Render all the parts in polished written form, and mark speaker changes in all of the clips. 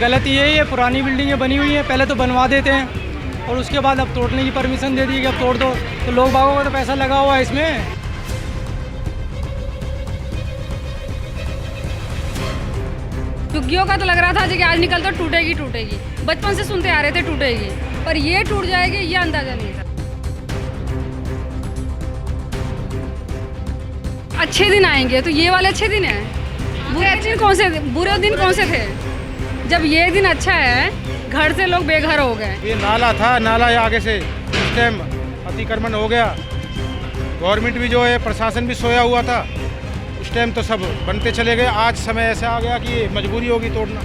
Speaker 1: गलत यही है, पुरानी बिल्डिंगें बनी हुई हैं, पहले तो बनवा देते हैं और उसके बाद अब तोड़ने की परमिशन दे दी कि अब तोड़ दो, तो लोग बागों का तो पैसा लगा हुआ है इसमें।
Speaker 2: झुग्गियों का तो लग रहा था कि आज निकल तो टूटेगी टूटेगी, बचपन से सुनते आ रहे थे टूटेगी, पर ये टूट जाएगी ये अंदाजा नहीं था। अच्छे दिन आएंगे तो ये वाले अच्छे दिन हैं। बुरे दिन कौन से थे? जब ये दिन अच्छा है, घर से लोग बेघर हो गए।
Speaker 3: ये नाला था, नाला आगे से उस टाइम अतिक्रमण हो गया। गवर्नमेंट भी जो है, प्रशासन भी सोया हुआ था उस टाइम, तो सब बनते चले गए। आज समय ऐसा आ गया कि मजबूरी होगी तोड़ना।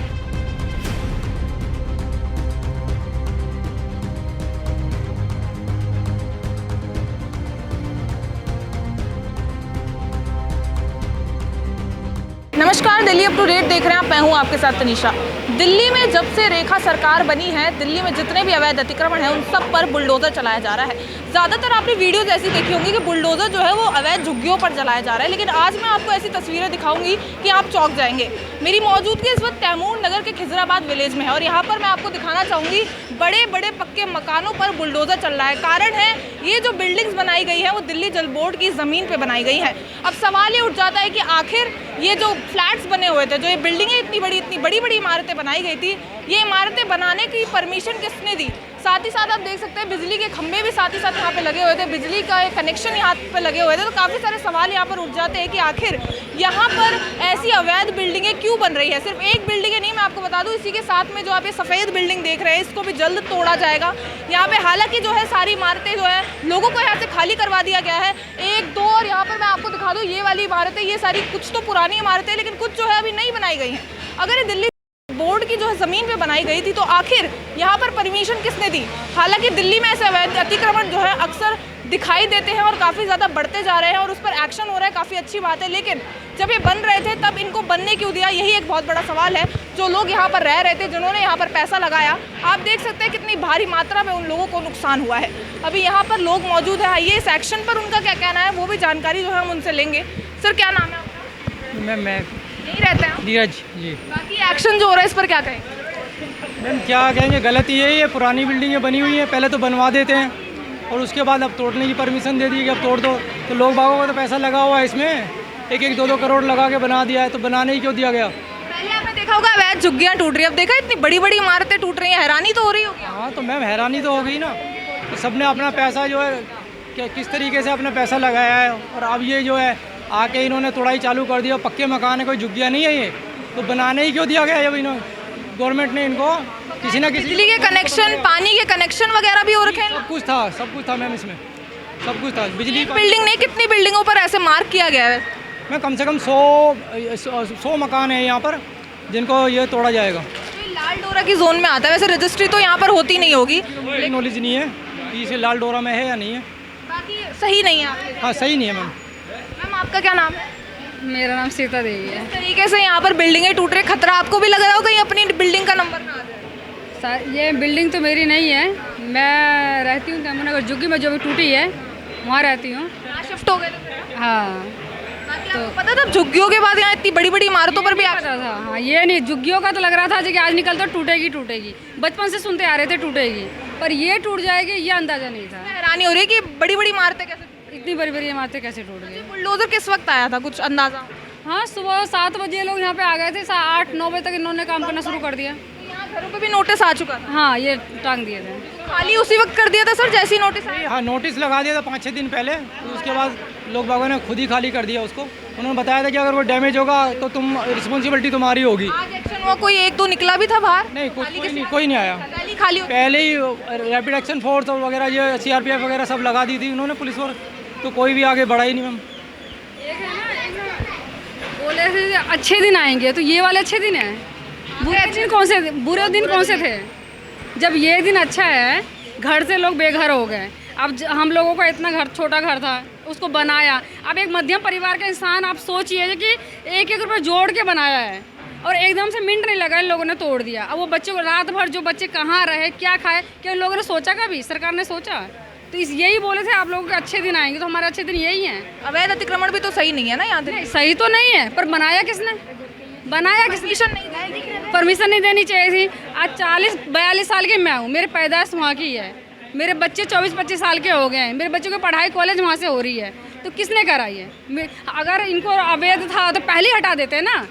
Speaker 4: नमस्कार, दिल्ली अप टू डेट देख रहे हैं आप। मैं हूं आपके साथ तनीषा। दिल्ली में जब से रेखा सरकार बनी है, दिल्ली में जितने भी अवैध अतिक्रमण है उन सब पर बुलडोजर चलाया जा रहा है। ज़्यादातर आपने वीडियोज ऐसी देखी होंगी कि बुलडोजर जो है वो अवैध झुग्गियों पर चलाया जा रहा है, लेकिन आज मैं आपको ऐसी तस्वीरें दिखाऊंगी कि आप चौंक जाएंगे। मेरी मौजूदगी इस वक्त तैमूर नगर के खिजराबाद विलेज में है और यहाँ पर मैं आपको दिखाना चाहूँगी बड़े बड़े पक्के मकानों पर बुलडोजर चल रहा है। कारण है ये जो बिल्डिंग्स बनाई गई है वो दिल्ली जल बोर्ड की ज़मीन पर बनाई गई है। अब सवाल ये उठ जाता है कि आखिर ये जो फ्लैट्स बने हुए थे, जो ये बिल्डिंगें इतनी बड़ी बड़ी इमारतें बनाई गई थी, ये इमारतें बनाने की परमिशन किसने दी? साथ ही साथ आप देख सकते हैं बिजली के खंभे भी साथ ही साथ यहाँ पे लगे हुए थे, बिजली का एक कनेक्शन यहाँ पे लगे हुए थे। तो काफ़ी सारे सवाल यहाँ पर उठ जाते हैं कि आखिर यहाँ पर ऐसी अवैध बिल्डिंगें क्यों बन रही है। सिर्फ एक बिल्डिंग नहीं, मैं आपको बता दूँ, इसी के साथ में जो आप ये सफ़ेद बिल्डिंग देख रहे हैं इसको भी जल्द तोड़ा जाएगा। यहाँ पे हालांकि जो है सारी इमारतें जो है लोगों को यहाँ से खाली करवा दिया गया है। एक दो और यहाँ पर मैं आपको दिखा दूँ, ये वाली इमारतें, ये सारी कुछ तो पुरानी इमारतें हैं, लेकिन कुछ जो है अभी नहीं बनाई गई हैं। अगर ये दिल्ली बोर्ड की जो है ज़मीन पे बनाई गई थी तो आखिर यहाँ पर परमिशन किसने दी? हालांकि दिल्ली में ऐसे अवैध अतिक्रमण जो है अक्सर दिखाई देते हैं और काफ़ी ज़्यादा बढ़ते जा रहे हैं और उस पर एक्शन हो रहा है, काफ़ी अच्छी बात है। लेकिन जब ये बन रहे थे तब इनको बनने क्यों दिया, यही एक बहुत बड़ा सवाल है। जो लोग यहाँ पर रह रहे थे, जिन्होंने यहाँ पर पैसा लगाया, आप देख सकते हैं कितनी भारी मात्रा में उन लोगों को नुकसान हुआ है। अभी यहाँ पर लोग मौजूद हैं, आइए इस एक्शन पर उनका क्या कहना है वो भी जानकारी जो है हम उनसे लेंगे। सर, क्या नाम है आपका?
Speaker 1: मैं
Speaker 4: यही रहते हैं
Speaker 1: नीरज जी।
Speaker 4: बाकी एक्शन जो हो रहा है इस पर क्या कहेंगे?
Speaker 1: मैम क्या कहेंगे, गलत यही है, पुरानी बिल्डिंगें बनी हुई हैं, पहले तो बनवा देते हैं और उसके बाद अब तोड़ने की परमिशन दे दी कि अब तोड़ दो, तो लोग बागों का तो पैसा लगा हुआ है इसमें। एक दो करोड़ लगा के बना दिया है, तो बनाने ही क्यों दिया गया?
Speaker 4: पहले आपने देखा होगा अवैध झुग्गियाँ टूट रही है, अब देखा इतनी बड़ी बड़ी इमारतें टूट रही हैं, हैरानी तो हो रही होगी।
Speaker 1: हाँ तो मैम हैरानी तो हो गई ना, तो सबने अपना पैसा जो है किस तरीके से अपना पैसा लगाया है और अब ये जो है आके इन्होंने तोड़ाई चालू कर दिया। पक्के मकान है, कोई झुग्गियाँ नहीं है ये, तो बनाने ही क्यों दिया गया जब इन्होंने गवर्नमेंट ने इनको किसी ना किसी
Speaker 4: बिजली के कनेक्शन, पानी के कनेक्शन वगैरह भी हो रखे हैं।
Speaker 1: सब कुछ था मैम, इसमें सब कुछ था। बिजली
Speaker 4: बिल्डिंग नहीं, कितनी बिल्डिंगों पर ऐसे मार्क किया गया है?
Speaker 1: मैं कम से कम 100 मकान है यहाँ पर जिनको ये तोड़ा जाएगा।
Speaker 4: तो लाल डोरा की जोन में आता है, वैसे रजिस्ट्री तो यहाँ पर होती नहीं होगी।
Speaker 1: नॉलेज नहीं है कि इसे लाल डोरा में है या नहीं है।
Speaker 4: बाकी सही नहीं है आपके?
Speaker 1: हाँ सही नहीं है मैम।
Speaker 4: मैम आपका क्या नाम है?
Speaker 2: मेरा नाम सीता देवी है।
Speaker 4: इस तरीके से यहाँ पर बिल्डिंगें टूट रही, खतरा आपको भी लग रहा हो कहीं अपनी बिल्डिंग का नंबर ना आ जाए?
Speaker 2: ये बिल्डिंग तो मेरी नहीं है, मैं रहती हूँ तैमूर नगर झुग्गी में, जो भी टूटी है वहाँ रहती हूँ।
Speaker 4: शिफ्ट हो गए थे?
Speaker 2: हाँ
Speaker 4: तो पता था झुग्गियों के बाद यहाँ इतनी बड़ी बड़ी इमारतों पर भी
Speaker 2: पता था। हाँ, ये नहीं, झुग्गियों का तो लग रहा था कि आज निकल तो टूटेगी टूटेगी, बचपन से सुनते आ रहे थे टूटेगी, पर ये टूट जाएगी ये अंदाजा नहीं था।
Speaker 4: हैरानी हो रही है कि बड़ी बड़ी इमारतें कैसे,
Speaker 2: इतनी बड़ी बड़ी इमारतें कैसे टूट गई।
Speaker 4: बुलडोजर किस वक्त आया था, कुछ अंदाजा?
Speaker 2: हाँ, सुबह 7 बजे लोग यहाँ पे आ गए थे, 8-9 बजे तक इन्होंने काम करना शुरू कर दिया।
Speaker 4: यहाँ घरों पे भी नोटिस आ चुका था?
Speaker 2: हाँ, ये टांग दिए थे।
Speaker 4: खाली उसी वक्त कर दिया था सर जैसी नोटिस आया?
Speaker 1: हाँ नोटिस लगा दिया था 5-6 दिन पहले, तो उसके बाद लोग बागों ने खुद ही खाली कर दिया उसको। उन्होंने बताया था कि अगर वो डैमेज होगा तो तुम रिस्पॉन्सिबिलिटी तुम्हारी होगी।
Speaker 4: आज एक्शन हुआ, कोई एक दो निकला भी था बाहर?
Speaker 1: नहीं, कोई नहीं आया।
Speaker 4: खाली
Speaker 1: पहले ही रैपिड एक्शन फोर्स और वगैरह ये CRPF वगैरह सब लगा दी थी उन्होंने, पुलिस और, तो कोई भी आगे बढ़ा ही नहीं मैम।
Speaker 2: बोले थे अच्छे दिन आएंगे तो ये वाले अच्छे दिन हैं। बुरे दिन कौन से थे? जब ये दिन अच्छा है, घर से लोग बेघर हो गए। अब हम लोगों का इतना घर, छोटा घर था, उसको बनाया। अब एक मध्यम परिवार का इंसान, आप सोचिए कि 1-1 रुपये जोड़ के बनाया है और एकदम से मिनट नहीं लगा, इन लोगों ने तोड़ दिया। अब वो बच्चों को रात भर, जो बच्चे कहाँ रहे, क्या खाए, क्या इन लोगों ने सोचा? कभी सरकार ने सोचा? तो यही बोले थे आप लोगों के अच्छे दिन आएंगे, तो हमारे अच्छे दिन यही हैं।
Speaker 4: अवैध अतिक्रमण भी तो सही नहीं है ना यहाँ?
Speaker 2: सही तो नहीं है, पर बनाया किसने? बनाया किसने? परमिशन नहीं देनी चाहिए थी। आज 40-42 साल की मैं हूँ, मेरी पैदाइश वहाँ की है, मेरे बच्चे 24-25 साल के हो गए हैं, मेरे बच्चों की पढ़ाई कॉलेज वहाँ से हो रही है, तो किसने कराई है? अगर इनको अवैध था तो पहले ही हटा देते ना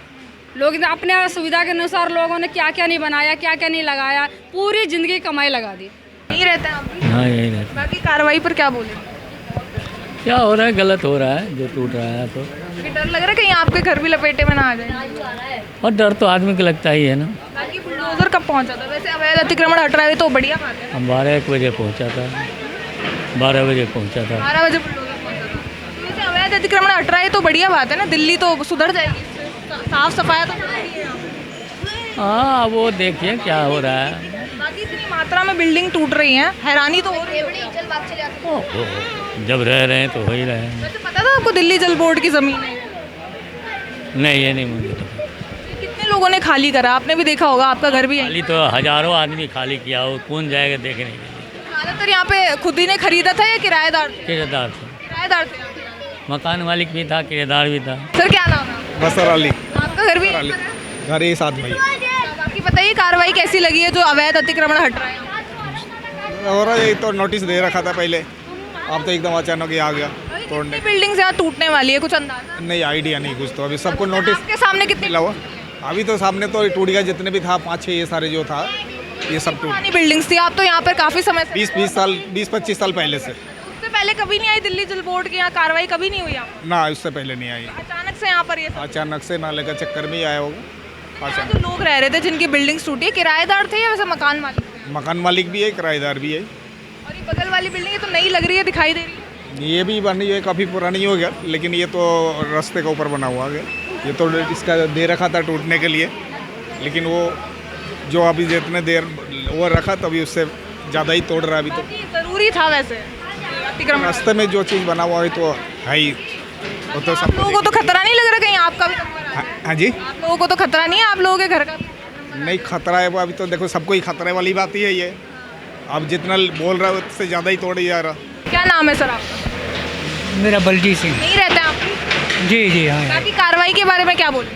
Speaker 2: लोग। अपने सुविधा के अनुसार लोगों ने क्या क्या नहीं बनाया, क्या क्या नहीं लगाया, पूरी ज़िंदगी कमाई लगा दी।
Speaker 4: नहीं रहते हैं आप भी?
Speaker 5: हाँ यही रहता है।
Speaker 4: बाकी कार्रवाई पर क्या बोले?
Speaker 5: क्या हो रहा है, गलत हो रहा है जो टूट रहा है। तो
Speaker 4: कि डर लग रहा है कहीं आपके घर भी लपेटे में ना आ जाए?
Speaker 5: और डर तो आदमी को लगता ही है ना।
Speaker 4: बाकी बुलडोजर कब पहुंचा था? वैसे अवैध अतिक्रमण हट रहा है तो बढ़िया बात है।
Speaker 5: हम 12-1 बजे पहुंचा था, 12 बजे पहुंचा था।
Speaker 4: 12 बजे बुलडोजर पहुंचा था। तो वैसे अवैध अतिक्रमण हट रहा है तो बढ़िया बात है ना, दिल्ली तो सुधर जाएगी इससे। साफ सफाई तो जरूरी है यहाँ पे।
Speaker 5: हाँ वो देखिए क्या हो रहा है।
Speaker 4: बाकी इतनी मात्रा में बिल्डिंग टूट रही है, हैरानी तो हो रही है।
Speaker 5: ओहो, जब रह रहे हैं तो हो ही रहे हैं।
Speaker 4: वैसे पता था आपको दिल्ली जल बोर्ड की ज़मीन है?
Speaker 5: नहीं ये नहीं मुझे तो।
Speaker 4: कितने लोगों ने खाली करा? आपने भी देखा होगा, आपका घर भी है।
Speaker 5: खाली तो हजारों आदमी खाली किया हो, कौन जाएगा देखने के लिए।
Speaker 4: ज़्यादातर यहाँ पे खुद ही ने खरीदा था या किराएदार थे?
Speaker 5: किराएदार थे,
Speaker 4: किराएदार थे।
Speaker 5: मकान मालिक भी था, किराएदार भी था।
Speaker 4: सर क्या नाम है?
Speaker 6: बसर अली।
Speaker 4: आपका घर भी यहीं पर है?
Speaker 6: घर ये साथ में ही।
Speaker 4: बाकी बताइए कार्रवाई कैसी लगी है जो अवैध अतिक्रमण हट रहा है?
Speaker 6: और ये तो नोटिस दे रखा था पहले, अब तो एकदम अचानक ही आ गया तोड़ने।
Speaker 4: बिल्डिंग्स यहाँ टूटने वाली है, कुछ अंदाजा?
Speaker 6: नहीं आइडिया नहीं कुछ, तो अभी सबको नोटिस
Speaker 4: आपके सामने कितनी
Speaker 6: मिला हुआ। अभी तो सामने तो टूट गया, जितने भी था 5-6 ये सारे जो था ये सब टूट।
Speaker 4: पुरानी बिल्डिंग्स थी? आप तो यहाँ पर काफी समय से?
Speaker 6: 20-25 साल पहले से।
Speaker 4: उससे पहले कभी नहीं आई दिल्ली जल बोर्ड की यहाँ कार्रवाई कभी नहीं हुई? आप
Speaker 6: ना उससे पहले नहीं आई,
Speaker 4: अचानक से यहाँ पर ये सब?
Speaker 6: अचानक से नाले का चक्कर में ही आया होगा।
Speaker 4: यहाँ
Speaker 6: अचानक
Speaker 4: जो लोग रह रहे थे जिनकी बिल्डिंग्स टूटी, किराएदार थे या वैसे मकान मालिक थे?
Speaker 6: मकान मालिक भी है, किराएदार भी है।
Speaker 4: और ये बगल वाली बिल्डिंग ये तो नई लग रही है, दिखाई दे रही है।
Speaker 6: ये भी बनी है, काफ़ी पुरानी हो गया, लेकिन ये तो रास्ते के ऊपर बना हुआ है। ये तो इसका दे रखा था टूटने के लिए, लेकिन वो जो अभी जितने देर वो रखा तभी उससे ज़्यादा ही तोड़ रहा है अभी तो।
Speaker 4: बाकी जरूरी था वैसे अतिक्रमण?
Speaker 6: रास्ते में जो चीज़ बना हुआ है तो है ही, वो तो
Speaker 4: आप
Speaker 6: सब।
Speaker 4: लोगों को तो खतरा नहीं लग रहा कहीं आपका भी नंबर आ जाए?
Speaker 6: हाँ जी,
Speaker 4: आप लोगों को तो खतरा नहीं है आप लोगों के घर का?
Speaker 6: नहीं खतरा है वो, अभी तो देखो सबको ही खतरे वाली बात ही है ये। अब जितना बोल रहा है उससे ज़्यादा ही तोड़ ही जा रहा।
Speaker 4: क्या नाम है सर आपका?
Speaker 1: मेरा बलजीत सिंह।
Speaker 4: नहीं रहते हैं आप?
Speaker 1: जी जी हाँ।
Speaker 4: बाकी कार्रवाई के बारे में क्या बोले?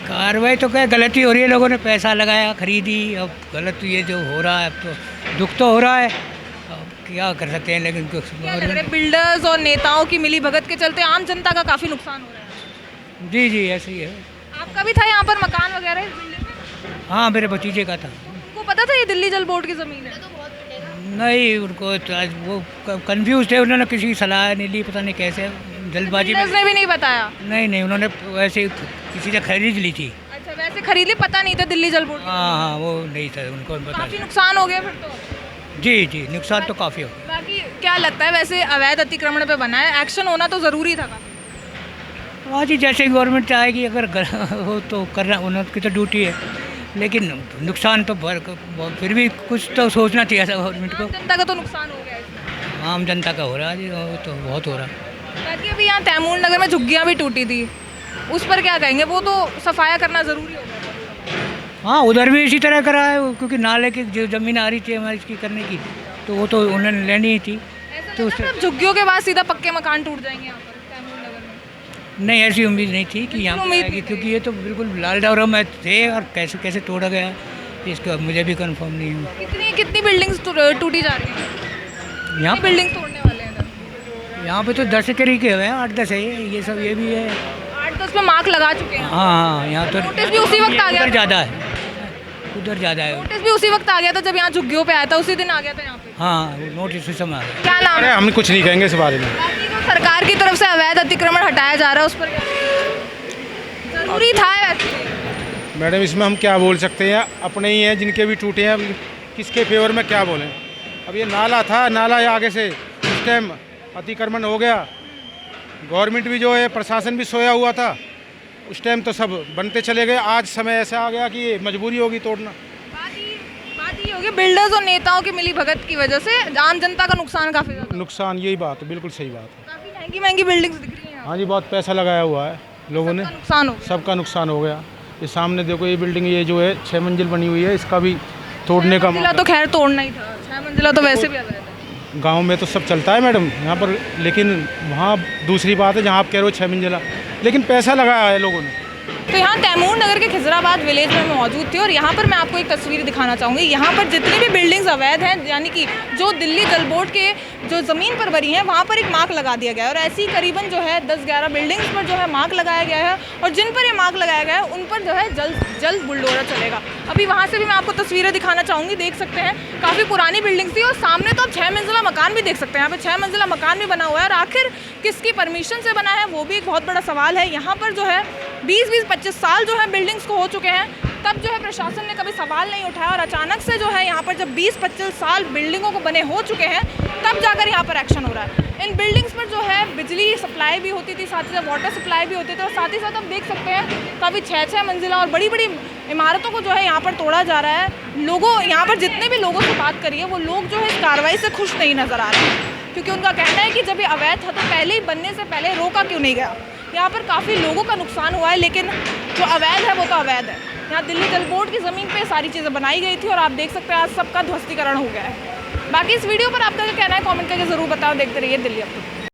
Speaker 1: कार्रवाई तो क्या गलती हो रही है, लोगों ने पैसा लगाया खरीदी, अब गलत ये जो हो रहा है अब तो दुख तो हो रहा है, अब क्या कर सकते हैं। लेकिन कुछ
Speaker 4: क्या लग रहा है बिल्डर्स और नेताओं की मिली भगत के चलते आम जनता का काफ़ी नुकसान हो रहा है?
Speaker 1: जी जी ऐसे ही है।
Speaker 4: आपका भी था यहाँ पर मकान वगैरह इस बिल्डिंग में?
Speaker 1: हाँ मेरे भतीजे का था।
Speaker 4: उनको पता था ये दिल्ली जल बोर्ड की ज़मीन है?
Speaker 1: नहीं उनको तो आज वो कंफ्यूज थे, उन्होंने किसी की सलाह नहीं ली, पता नहीं कैसे जल्दबाजी में।
Speaker 4: बिल्डर्स ने भी नहीं बताया?
Speaker 1: नहीं उन्होंने वैसे ही किसी से खरीद ली थी।
Speaker 4: अच्छा वैसे खरीद ली, पता नहीं था दिल्ली जल बोर्ड?
Speaker 1: हाँ वो नहीं था उनको पता।
Speaker 4: काफ़ी नुकसान हो गया फिर तो।
Speaker 1: जी नुकसान तो काफ़ी हो गया।
Speaker 4: बाकी क्या लगता है वैसे अवैध अतिक्रमण पे बना है, एक्शन होना तो ज़रूरी था?
Speaker 1: हाँ जी जैसे गवर्नमेंट चाहेगी अगर हो तो करना उनकी तो ड्यूटी है, लेकिन नुकसान तो फिर भी कुछ तो सोचना चाहिए था गवर्नमेंट को।
Speaker 4: जनता का तो नुकसान हो गया इसमें।
Speaker 1: आम जनता का हो रहा है जी, वो तो बहुत हो रहा है।
Speaker 4: बाकी अभी यहाँ तैमूर नगर में झुग्गियाँ भी टूटी थी, उस पर क्या कहेंगे? वो तो सफाया करना ज़रूरी होगा।
Speaker 1: हाँ उधर भी इसी तरह करा है, क्योंकि नाले की जो ज़मीन आ रही थी हमारी इसकी करने की, तो वो तो उन्होंने लेनी ही थी। तो उससे
Speaker 4: मतलब झुग्गियों के बाद सीधा पक्के मकान टूट जाएंगे यहाँ पर तैमूर नगर में?
Speaker 1: नहीं ऐसी उम्मीद नहीं थी कि यहाँ पर
Speaker 4: उम्मीद
Speaker 1: आएगी, क्योंकि ये तो बिल्कुल लाल डौरा में थे और कैसे तोड़ा गया इसका मुझे भी कंफर्म नहीं है।
Speaker 4: कितनी बिल्डिंग्स टूटी जा रही हैं?
Speaker 1: यहाँ
Speaker 4: बिल्डिंग्स तोड़ने वाले हैं इधर?
Speaker 1: यहाँ पे तो 10 करीब के हुए हैं, 8-10 है ये सब, ये भी है।
Speaker 4: 8-10 पे मार्क लगा चुके हैं।
Speaker 1: हाँ यहाँ तो
Speaker 4: नोटिस भी उसी वक्त आ गया
Speaker 1: उधर
Speaker 4: था?
Speaker 1: ज़्यादा है, उधर ज़्यादा है।
Speaker 4: नोटिस भी उसी वक्त आ गया था जब यहाँ झुग्गियों पे आया था, उसी दिन आ गया था यहाँ पे?
Speaker 1: हाँ वो नोटिस उस समय आ गया।
Speaker 4: क्या नाम
Speaker 3: अरे
Speaker 4: है?
Speaker 3: हम कुछ नहीं कहेंगे इस बारे में।
Speaker 4: बाकी जो सरकार की तरफ से अवैध अतिक्रमण हटाया जा रहा है उस पर क्या? जरूरी था वैसे?
Speaker 3: मैडम इसमें हम क्या बोल सकते हैं, अपने ही हैं जिनके भी टूटे हैं, अब किसके फेवर में क्या बोलें। अब ये नाला था, नाला आगे से उस टाइम अतिक्रमण हो गया, गवर्नमेंट भी जो है प्रशासन भी सोया हुआ था, उस टाइम तो सब बनते चले गए। आज समय ऐसा आ गया कि ये मजबूरी होगी तोड़ना।
Speaker 4: बात ये होगी बिल्डर्स और नेताओं की मिली भगत की वजह से आम जनता का नुकसान काफ़ी ज़्यादा।
Speaker 3: नुकसान यही बात है, बिल्कुल सही बात है।
Speaker 4: काफ़ी महंगी बिल्डिंग्स दिख रही हैं।
Speaker 3: हाँ जी बहुत पैसा लगाया हुआ है लोगों ने,
Speaker 4: नुकसान हो गया।
Speaker 3: सबका नुकसान हो गया। ये सामने देखो ये बिल्डिंग ये जो है 6 मंजिल बनी हुई है, इसका भी तोड़ने का
Speaker 4: मंजिला तो खैर तोड़ना ही था, 6 मंजिला तो वैसे भी अवैध है।
Speaker 3: गांव में तो सब चलता है मैडम यहाँ पर, लेकिन वहाँ दूसरी बात है जहाँ आप कह रहे हो 6 मंजिला, लेकिन पैसा लगाया है लोगों ने,
Speaker 4: तो यहाँ तैमूर नगर के खिजराबाद विलेज में मैं मौजूद थी और यहाँ पर मैं आपको एक तस्वीर दिखाना चाहूँगी। यहाँ पर जितनी भी बिल्डिंग्स अवैध हैं, यानी कि जो दिल्ली जल बोर्ड के जो ज़मीन पर बनी है, वहाँ पर एक मार्क लगा दिया गया है और ऐसी करीबन जो है 10-11 बिल्डिंग्स पर जो है मार्क लगाया गया है और जिन पर ये मार्क लगाया गया है उन पर जो है जल्द बुलडोजर चलेगा। अभी वहाँ से भी मैं आपको तस्वीरें दिखाना चाहूँगी। देख सकते हैं काफ़ी पुरानी बिल्डिंग्स थी और सामने तो आप 6 मंजिला मकान भी देख सकते हैं। यहाँ पे 6 मंजिला मकान भी बना हुआ है और आखिर किसकी परमिशन से बना है वो भी एक बहुत बड़ा सवाल है। यहाँ पर जो है 20-25 साल जो है बिल्डिंग्स को हो चुके हैं, तब जो है प्रशासन ने कभी सवाल नहीं उठाया और अचानक से जो है यहाँ पर जब 20-25 साल बिल्डिंगों को बने हो चुके हैं तब जाकर यहाँ पर एक्शन हो रहा है। इन बिल्डिंग्स पर जो है बिजली सप्लाई भी होती थी, साथ ही साथ वाटर सप्लाई भी होती थी और साथ ही साथ आप देख सकते हैं काफ़ी 6-6 मंजिला और बड़ी बड़ी इमारतों को जो है यहाँ पर तोड़ा जा रहा है। लोगों यहाँ पर जितने भी लोगों से बात करिए वो लोग जो है इस कार्रवाई से खुश नहीं नज़र आ रहे हैं, क्योंकि उनका कहना है कि जब ये अवैध था तो पहले ही बनने से पहले रोका क्यों नहीं गया। यहाँ पर काफ़ी लोगों का नुकसान हुआ है, लेकिन जो अवैध है वो तो अवैध है। यहाँ दिल्ली जल बोर्ड की ज़मीन पे सारी चीज़ें बनाई गई थी और आप देख सकते हैं आज सबका ध्वस्तीकरण हो गया है। बाकी इस वीडियो पर आपका क्या कहना है कमेंट करके ज़रूर बताओ। देखते रहिए दिल्ली अपडेट।